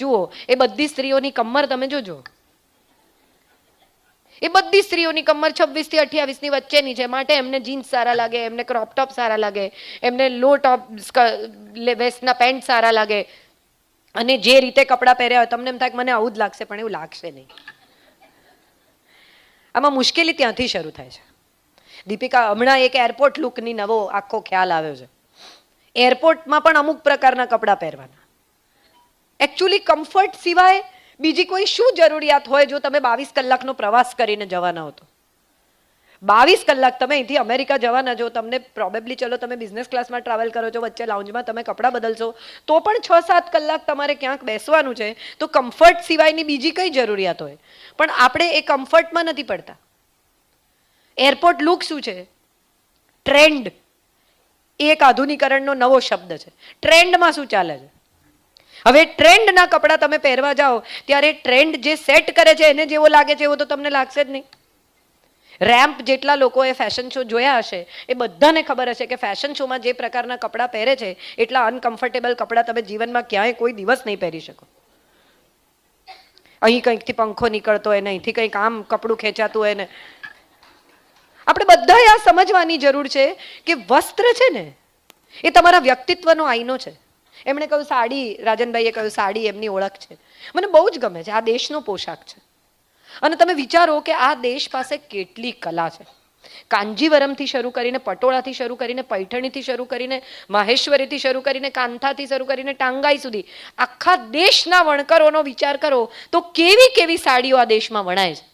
જુઓ, એ બધી સ્ત્રીઓની કમર તમે જોજો, એ બધી સ્ત્રીઓની કમર 26 થી 28 ની વચ્ચેની છે. માટે એમને જીન્સ સારા લાગે, એમને ક્રોપ ટોપ સારા લાગે, એમને લો ટોપ વેસ્ટના પેન્ટ સારા લાગે, અને જે રીતે કપડાં પહેર્યા હોય તમને એમ થાય કે મને આવું જ લાગશે, પણ એવું લાગશે નહીં. આમાં મુશ્કેલી ત્યાંથી શરૂ થાય છે. દીપિકા, હમણાં એક એરપોર્ટ લુકની નવો આખો ખ્યાલ આવ્યો છે. એરપોર્ટમાં પણ અમુક પ્રકારના કપડાં પહેરવાના. એકચ્યુઅલી કમ્ફર્ટ સિવાય બીજી કોઈ શું જરૂરિયાત હોય જો તમે 22 કલાકનો પ્રવાસ કરીને જવાના હો તો? 22 કલાક તમે અહીંથી અમેરિકા જવાના છો, તમને પ્રોબેબલી, ચલો તમે બિઝનેસ ક્લાસમાં ટ્રાવેલ કરો છો, વચ્ચે લાઉન્જમાં તમે કપડાં બદલશો, તો પણ 6-7 કલાક તમારે ક્યાંક બેસવાનું છે. તો કમ્ફર્ટ સિવાયની બીજી કઈ જરૂરિયાત હોય? પણ આપણે એ કમ્ફર્ટમાં નથી પડતા. એરપોર્ટ લુક શું છે? ટ્રેન્ડ. એ એક આધુનિકરણનો નવો શબ્દ છે. ટ્રેન્ડમાં શું ચાલે છે? હવે ટ્રેન્ડના કપડાં તમે પહેરવા જાઓ ત્યારે ટ્રેન્ડ જે સેટ કરે છે એને જેવો લાગે છે એવો તો તમને લાગશે જ નહીં. રેમ્પ જેટલા લોકોએ ફેશન શો જોયા હશે એ બધાને ખબર હશે કે ફેશન શોમાં જે પ્રકારના કપડાં પહેરે છે એટલા અનકમ્ફર્ટેબલ કપડાં તમે જીવનમાં ક્યાંય કોઈ દિવસ નહીં પહેરી શકો. અહીં કંઈકથી પંખો નીકળતો હોય ને અહીંથી કંઈક આમ કપડું ખેંચાતું હોય ને. આપણે બધાએ આ સમજવાની જરૂર છે કે વસ્ત્ર છે ને એ તમારા વ્યક્તિત્વનો આઈનો છે. એમણે કહ્યું સાડી, રાજનભાઈએ કહ્યું સાડી એમની ઓળખ છે. મને બહુ જ ગમે છે, આ દેશનો પોશાક છે. અને તમે વિચારો કે આ દેશ પાસે કેટલી કલા છે. કાંજીવરમથી શરૂ કરીને, પટોળાથી શરૂ કરીને, પૈઠણીથી શરૂ કરીને, માહેશ્વરીથી શરૂ કરીને, કાંથાથી શરૂ કરીને ટાંગાઈ સુધી આખા દેશના વણકરોનો વિચાર કરો તો કેવી કેવી સાડીઓ આ દેશમાં વણાય છે.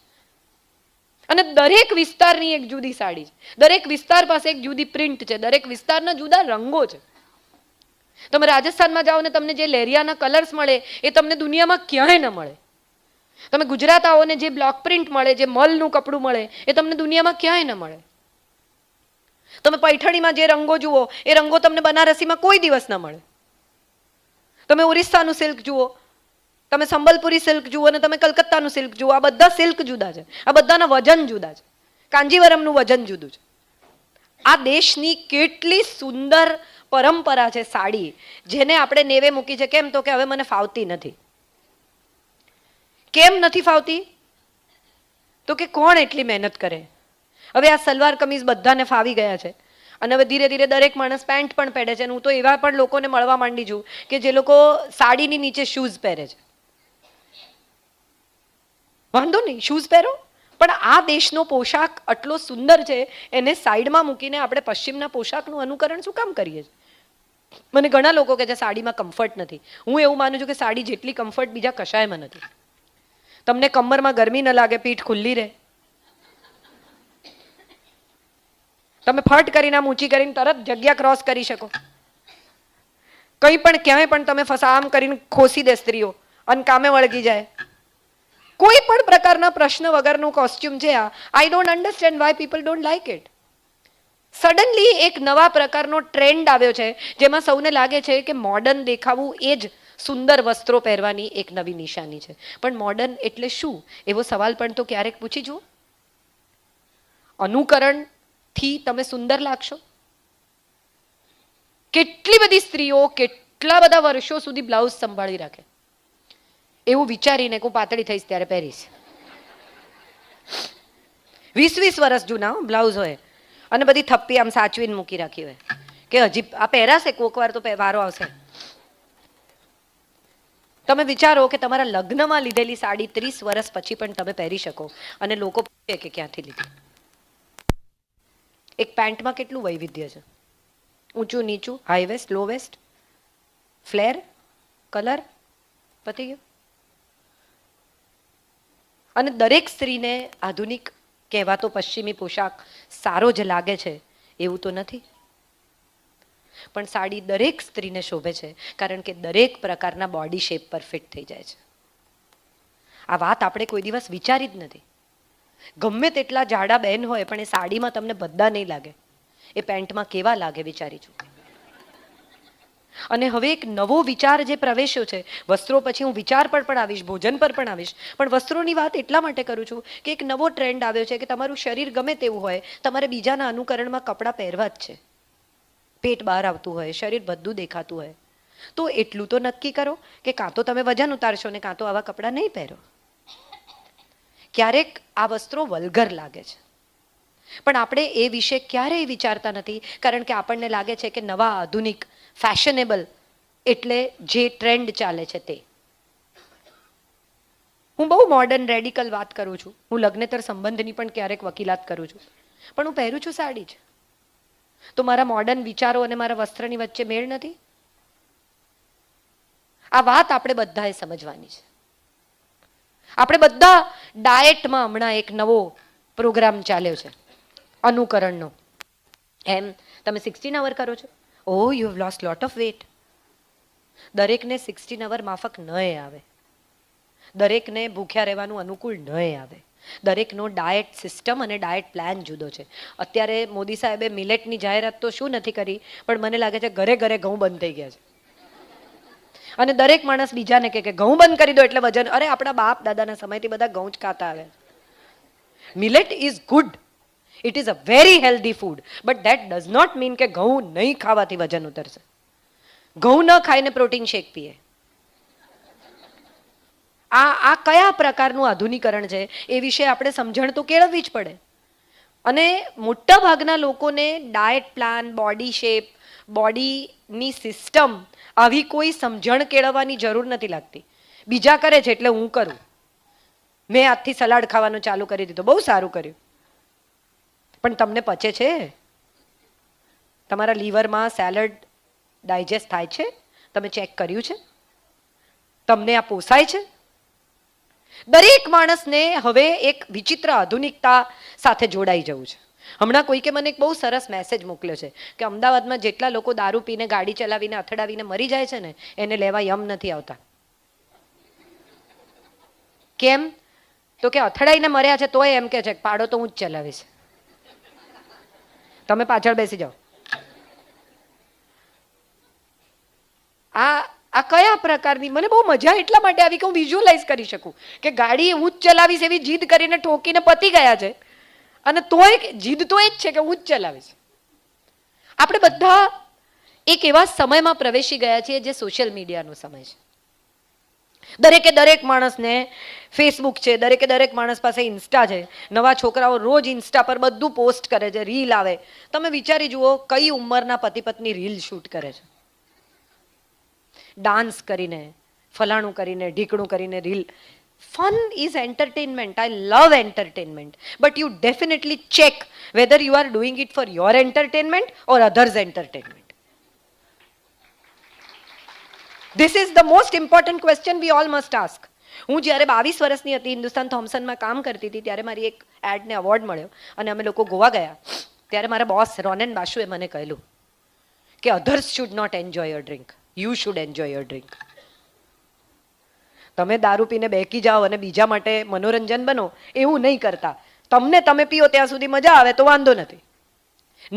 અને દરેક વિસ્તારની એક જુદી સાડી છે, દરેક વિસ્તાર પાસે એક જુદી પ્રિન્ટ છે, દરેક વિસ્તારના જુદા રંગો છે. તમે રાજસ્થાનમાં જાઓ ને તમને જે લેરિયાના કલર્સ મળે એ તમને દુનિયામાં ક્યાંય ન મળે. તમે ગુજરાત આવો ને જે બ્લોક પ્રિન્ટ મળે, જે મલનું કપડું મળે એ તમને દુનિયામાં ક્યાંય ન મળે. તમે પૈઠણીમાં જે રંગો જુઓ એ રંગો તમને બનારસીમાં કોઈ દિવસ ન મળે. તમે ઓરિસ્સાનું સિલ્ક જુઓ, તમે સંબલપુરી સિલ્ક જુઓ અને તમે કલકત્તાનું સિલ્ક જુઓ, આ બધા સિલ્ક જુદા છે, આ બધાના વજન જુદા છે. કાંજીવરમનું વજન જુદું છે. આ દેશની કેટલી સુંદર પરંપરા છે સાડી, જેને આપણે નેવે મૂકી છે. કેમ? તો કે હવે મને ફાવતી નથી. કેમ નથી ફાવતી? તો કે કોણ એટલી મહેનત કરે? હવે આ સલવાર કમીઝ બધાને ફાવી ગયા છે અને હવે ધીરે ધીરે દરેક માણસ પેન્ટ પણ પહેરે છે. હું તો એવા પણ લોકોને મળવા માંડી છું કે જે લોકો સાડીની નીચે શૂઝ પહેરે છે. વાંધો નહીં, શૂઝ પહેરો, પણ આ દેશનો પોશાક આટલો સુંદર છે એને સાઈડમાં મૂકીને આપણે પશ્ચિમના પોશાકનું અનુકરણ શું કામ કરીએ છીએ? મને ઘણા લોકો કહે છે સાડીમાં કમ્ફર્ટ નથી. હું એવું માનું છું કે સાડી જેટલી કમ્ફર્ટ બીજા કશાયમાં નથી. તમને કમરમાં ગરમી ન લાગે, પીઠ ખુલ્લી રહે, તમે ફટ કરીને આમ ઊંચી કરીને તરત જગ્યા ક્રોસ કરી શકો. કંઈ પણ ક્યાંય પણ તમે આમ કરીને ખોસી દે સ્ત્રીઓ અને કામે વળગી જાય. કોઈ પણ પ્રકારના પ્રશ્ન વગરનું કોસ્ચ્યુમ છે આ. I don't understand why people don't like it. Suddenly એક નવા પ્રકારનો ટ્રેન્ડ આવ્યો છે જેમાં સૌને લાગે છે કે મોડર્ન દેખાવું એ જ સુંદર વસ્ત્રો પહેરવાની એક નવી નિશાની છે. પણ મોડર્ન એટલે શું એવો સવાલ પણ તો ક્યારેક પૂછી જુઓ. અનુકરણથી તમે સુંદર લાગશો? કેટલી બધી સ્ત્રીઓ કેટલા બધા વર્ષો સુધી બ્લાઉઝ સંભાળી રાખે, એવું વિચારીને હું પાતળી થઈશ ત્યારે પહેરીશ. 20-20 વર્ષ જૂના બ્લાઉઝ હોય અને બધી થપ્પી આમ સાચવીને મૂકી રાખી હોય કે હજી આ પહેરાશે, કોક વાર તો વારો આવશે. તમે વિચારો કે તમારા લગ્નમાં લીધેલી સાડી 30 વર્ષ પછી પણ તમે પહેરી શકો અને લોકો પૂછે કે ક્યાંથી લીધી. એક પેન્ટમાં કેટલું વૈવિધ્ય છે. ઊંચું નીચું, હાઈ વેસ્ટ, લો વેસ્ટ, ફ્લેર, કલર, પતી ગયું. અને દરેક સ્ત્રીને આધુનિક કહેવાતો પશ્ચિમી પોશાક સારો જ લાગે છે એવું તો નથી. પણ સાડી દરેક સ્ત્રીને શોભે છે કારણ કે દરેક પ્રકારના બોડી શેપ પર ફિટ થઈ જાય છે. આ વાત આપણે કોઈ દિવસ વિચારી જ નથી. ગમે તેટલા જાડા બહેન હોય પણ એ સાડીમાં તમને બધા નહીં લાગે, એ પેન્ટમાં કેવા લાગે વિચારી છું. અને હવે એક નવો વિચાર જે પ્રવેશ્યો છે, વસ્ત્રો પછી હું વિચાર પર પણ આવીશ, ભોજન પર પણ આવીશ, પણ વસ્ત્રોની વાત એટલા માટે કરું છું કે એક નવો ટ્રેન્ડ આવ્યો છે કે તમારું શરીર ગમે તેવું હોય તમારે બીજાના અનુકરણમાં કપડાં પહેરવા જ છે. પેટ બહાર આવતું હોય, શરીર બધું દેખાતું હોય, તો એટલું તો નક્કી કરો કે કાં તો તમે વજન ઉતારશો ને કાં તો આવા કપડાં નહીં પહેરો. ક્યારેક આ વસ્ત્રો વલ્ગર લાગે છે, પણ આપણે એ વિશે ક્યારેય વિચારતા નથી, કારણ કે આપણને લાગે છે કે નવા આધુનિક ફેશનેબલ એટલે જે ટ્રેન્ડ ચાલે છે તે. હું બહુ મોડર્ન રેડિકલ વાત કરું છું, હું લગ્નેતર સંબંધની પણ ક્યારેક વકીલાત કરું છું, પણ હું પહેરું છું સાડી જ. તો મારા મોડર્ન વિચારો અને મારા વસ્ત્રની વચ્ચે મેળ નથી. આ વાત આપણે બધાએ સમજવાની છે. આપણે બધા ડાયટમાં હમણાં એક નવો પ્રોગ્રામ ચાલ્યો છે અનુકરણનો. એમ તમે 16 અવર કરો છો, oh you have lost lot of weight. દરેકને 16 અવર માફક ન આવે, દરેકને ભૂખ્યા રહેવાનું અનુકૂળ ન આવે, દરેકનો ડાયટ સિસ્ટમ અને ડાયટ પ્લાન જુદો છે. અત્યારે મોદી સાહેબે મિલેટની જાહેરાત તો શું નથી કરી, પણ મને લાગે છે ઘરે ઘરે ઘઉં બંધ થઈ ગયા છે. અને દરેક માણસ બીજાને કે ઘઉં બંધ કરી દો એટલે વજન. અરે આપણા બાપ દાદાના સમયથી બધા ઘઉં જ ખાતા આવે. Millet is good, it is a very healthy food, but that does not mean કે ઘઉં નહીં ખાવાથી વજન ઉતરશે. ઘઉં ન ખાઈને પ્રોટીન શેક પીએ. આ કયા પ્રકારનું આધુનિકરણ છે એ વિશે આપણે સમજણ તો કેળવવી જ પડે. અને મોટા ભાગના લોકોને ડાયટ પ્લાન, બોડી શેપ, બોડીની સિસ્ટમ આવી કોઈ સમજણ કેળવવાની જરૂર નથી લાગતી. બીજા કરે છે એટલે હું કરું. મેં આજથી સલાડ ખાવાનું ચાલુ કરી દીધું, બહુ સારું કર્યું, પણ તમને પચે છે? તમારા લીવરમાં સેલડ ડાયજેસ્ટ થાય છે? તમે ચેક કર્યું છે? તમને આ પોસાય છે? દરેક માણસને હવે એક વિચિત્ર આધુનિકતા સાથે જોડાઈ જવું છે. હમણાં કોઈકે મને એક બહુ સરસ મેસેજ મોકલ્યો છે કે અમદાવાદમાં જેટલા લોકો દારૂ પીને ગાડી ચલાવીને અથડાવીને મરી જાય છે ને એને લેવા યમ નથી આવતા. કેમ? તો કે અથડાઈને મર્યા છે તોય એમ કે છે પાડો તો હું જ ચલાવીશ, તમે પાછળ બેસી જાઓ. આ કયા પ્રકારની, મને બહુ મજા એટલા માટે આવી કે હું વિઝ્યુઅલાઇઝ કરી શકું કે ગાડી હું જ ચલાવીશ એવી જીદ કરીને ઠોકીને પતી ગયા છે, અને તોય જીદ તો એ જ છે કે હું જ ચલાવીશ. આપણે બધા એક એવા સમયમાં પ્રવેશી ગયા છીએ જે સોશિયલ મીડિયાનો સમય છે. દરેકે દરેક માણસને ફેસબુક છે, દરેકે દરેક માણસ પાસે ઇન્સ્ટા છે. નવા છોકરાઓ રોજ ઇન્સ્ટા પર બધું પોસ્ટ કરે છે, રીલ આવે. તમે વિચારી જુઓ કઈ ઉંમરના પતિ પત્ની રીલ શૂટ કરે છે, ડાન્સ કરીને, ફલાણું કરીને, ઢીકણું કરીને reel. Fun is entertainment. I love entertainment. But you definitely check whether you are doing it for your entertainment or others' entertainment. This is the most important question we all must ask. હું જ્યારે 22 વર્ષની હતી, હિન્દુસ્તાન થોમ્સનમાં કામ કરતી હતી, ત્યારે મારી એક એડને અવોર્ડ મળ્યો અને અમે લોકો ગોવા ગયા. ત્યારે મારા બોસ રોનન બાશુએ મને કહેલું કે others should not enjoy your drink. You should enjoy your drink. તમે દારૂ પીને બેકી જાઓ અને બીજા માટે મનોરંજન બનો એવું નહીં કરતા. તમને તમે પીઓ ત્યાં સુધી મજા આવે તો વાંધો નથી.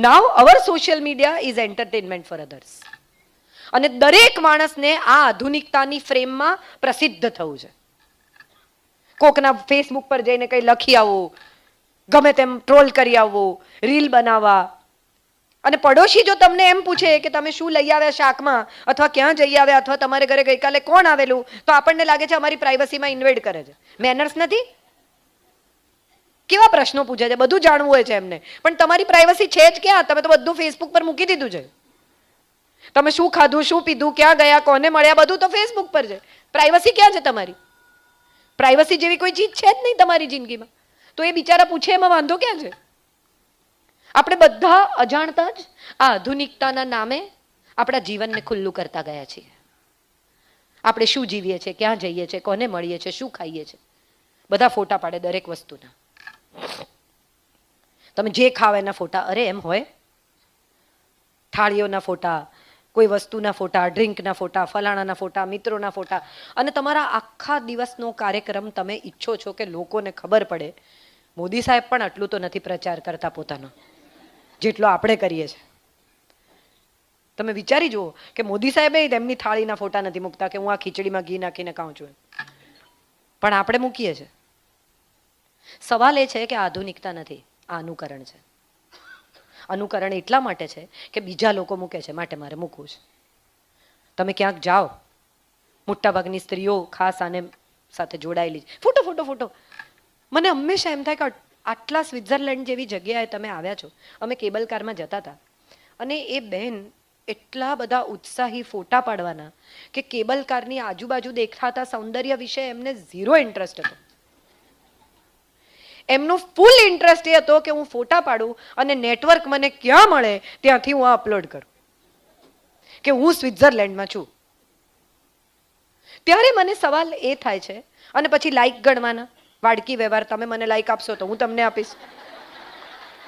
Now our social media is entertainment for others. અને દરેક માણસને આ આધુનિકતાની ફ્રેમમાં પ્રસિદ્ધ થવું છે. કોકના ફેસબુક પર જઈને કંઈ લખી આવવું, ગમે તેમ ટ્રોલ કરી આવવું, રીલ બનાવવા. અને પડોશી જો તમને એમ પૂછે કે તમે શું લઈ આવ્યા શાકમાં, અથવા ક્યાં જઈ આવ્યા, અથવા તમારે ઘરે ગઈકાલે કોણ આવેલું, તો આપણને લાગે છે અમારી પ્રાઇવસીમાં ઇન્વેડ કરે છે. મેનર્સ નથી? કેવા પ્રશ્નો પૂછે છે, બધું જાણવું હોય છે એમને, પણ તમારી પ્રાઇવસી છે જ ક્યાં? તમે તો બધું ફેસબુક પર મૂકી દીધું છે. તમે શું ખાધું, શું પીધું, ક્યાં ગયા, કોને મળ્યા, બધું તો ફેસબુક પર છે. પ્રાઇવસી ક્યાં છે તમારી? પ્રાઇવસી જેવી કોઈ ચીજ છે જ નહીં તમારી જિંદગીમાં. તો એ બિચારા પૂછે એમાં વાંધો ક્યાં છે? આપણે બધા અજાણતા જ આ આધુનિકતાના નામે આપણા જીવનને ખુલ્લું કરતા ગયા છીએ. આપણે શું જીવીએ છીએ, ક્યાં જઈએ છીએ, કોને મળીએ છીએ, શું ખાઈએ છીએ, બધા ફોટા પાડે દરેક વસ્તુના. તમે જે ખાવ એના ફોટા. અરે એમ હોય? થાળીઓના ફોટા, કોઈ વસ્તુના ફોટા, ડ્રિંકના ફોટા, ફલાણાના ફોટા, મિત્રોના ફોટા. અને તમારા આખા દિવસનો કાર્યક્રમ તમે ઈચ્છો છો કે લોકોને ખબર પડે. મોદી સાહેબ પણ આટલું તો નથી પ્રચાર કરતા પોતાનો જેટલો આપણે કરીએ છીએ. તમે વિચારી જુઓ કે મોદી સાહેબે તેમની થાળીના ફોટા નથી મૂકતા કે હું આ ખીચડીમાં ઘી નાખીને ખાઉં છું, પણ આપણે મૂકીએ છીએ. સવાલ એ છે કે આધુનિકતા નથી, આ અનુકરણ છે. અનુકરણ એટલા માટે છે કે બીજા લોકો મૂકે છે માટે મારે મૂકવું છે. તમે ક્યાંક જાઓ, મોટાભાગની સ્ત્રીઓ ખાસ આને સાથે જોડાયેલી છે, ફોટો ફોટો ફોટો. મને હંમેશા એમ થાય કે આટલા સ્વિટ્ઝરલેન્ડ જેવી જગ્યાએ તમે આવ્યા છો. અમે કેબલ કારમાં જતા હતા અને એ બહેન એટલા બધા ઉત્સાહી ફોટા પાડવાના કે કેબલ કારની આજુબાજુ દેખાતા સૌંદર્ય વિશે એમને ઝીરો ઇન્ટરેસ્ટ હતો. એમનો ફૂલ ઇન્ટરેસ્ટ એ હતો કે હું ફોટા પાડું અને નેટવર્ક મને ક્યાં મળે ત્યાંથી હું અપલોડ કરું કે હું સ્વિટ્ઝરલેન્ડમાં છું. ત્યારે મને સવાલ એ થાય છે, અને પછી લાઈક ગણવાના, વાડકી વ્યવહાર, તમે મને લાઈક આપશો તો હું તમને આપીશ.